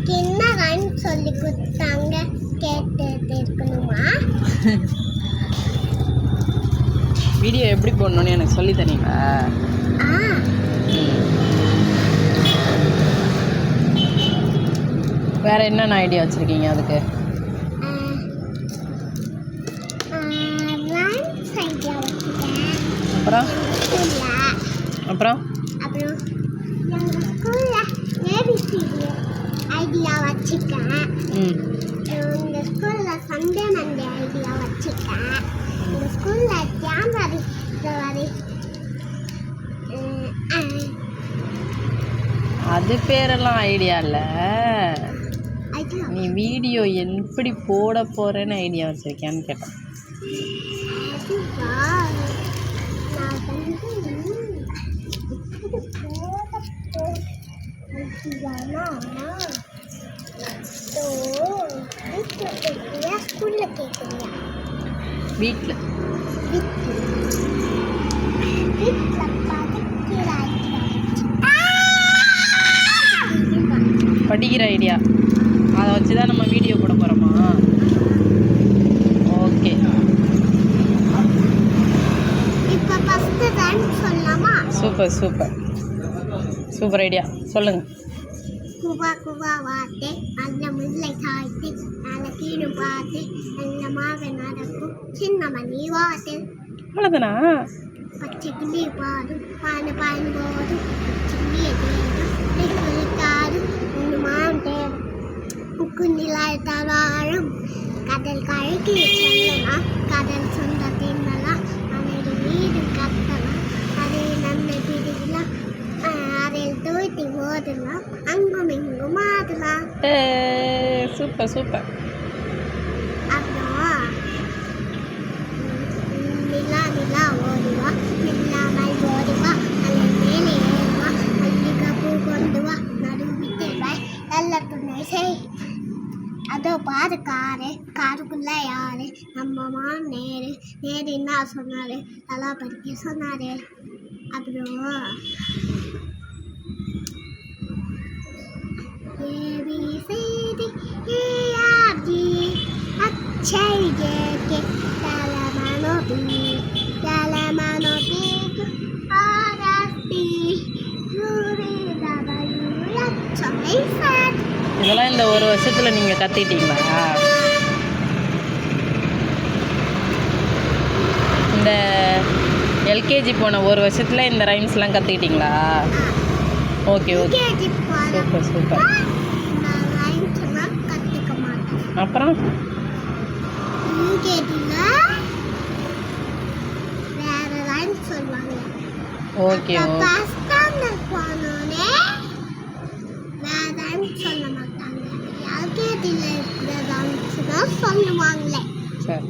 இன்னைக்கு என்ன ரைம் சொல்லி கொடுத்தாங்க கேட்டுட்டு இருக்கணுமா? வீடியோ எப்படி போடணும்னு எனக்கு சொல்லி தரீங்களா? வேற என்னென்ன ஐடியா வச்சுருக்கீங்க அதுக்கு? அப்புறம் அப்புறம் அப்புறம் எங்கள் ஸ்கூலில் ஏபிசிடி ஐடியா வச்சுருக்கேன். எங்கள் ஸ்கூலில் சண்டே மண்டே ஐடியா வச்சுருக்கேன். எங்கள் ஸ்கூலில் ஜான்வரி பிப்ரவரி அது பேரெல்லாம் ஐடியா இல்லை. நீ வீடியோ எப்படி போட போகிறேன்னு ஐடியா வச்சுருக்கியான்னு கேட்டேன். வீட்டில் படிக்கிற ஐடியா அதை வச்சு தான் நம்ம வீடியோ போட போகிறோமா? Okay, super super super idea. சொல்லுங்கள். குவா குவா வார்த்தை அந்த முல்லை காய்த்து நல்ல கீழே பார்த்து நல்ல மாக நடக்கும் சின்ன மணி வார்த்தை. அவ்வளோதானா? பச்சை கிளி பாடும் பாடு பாடு போதும் சின்னிய தேடும் காடு ஒன்று மான் தேடும் புக்கு நிலாய் தவாழும் கடல் கழுகி சொல்லலாம் கடல் சொந்த தின்னலாம் அனைத்து வீடு கட்டலாம் அதை நன்மை பிடிக்கலாம் அதில் தூய்த்தி ஓதலாம் அங்கும் இங்கும் ஆடலாம். Super super. அப்புறம் நிலா நிலா ஓடுவா நில்லாமல் ஓடுவா அல்ல மேலே ஏறுவா மல்லிகை பூ கொண்டு வா நடுவிட்டு வாய் நல்ல துணை செய். அதோ பாரு காருக்குள்ள யாரு நம்மம்மா நேரு என்ன சொன்னாரு நல்லா படிக்க சொன்னாரு. அப்புறம் ஏபிசிடி ஏஆர்ஜி அச்சை கேகே தலமனோ பி ஆர்எஸ்டி இதெல்லாம் இந்த ஒரு வருஷத்தில் நீங்கள் கற்றுக்கிட்டீங்களா? இந்த எல்கேஜி போன ஒரு வருஷத்தில் இந்த ரைம்ஸ்லாம் கற்றுக்கிட்டீங்களா? Okay okay, super super. அப்புறம் ஓகே சொல்ல மாட்டாங்க. சொல்லுவாங்களே. சரி.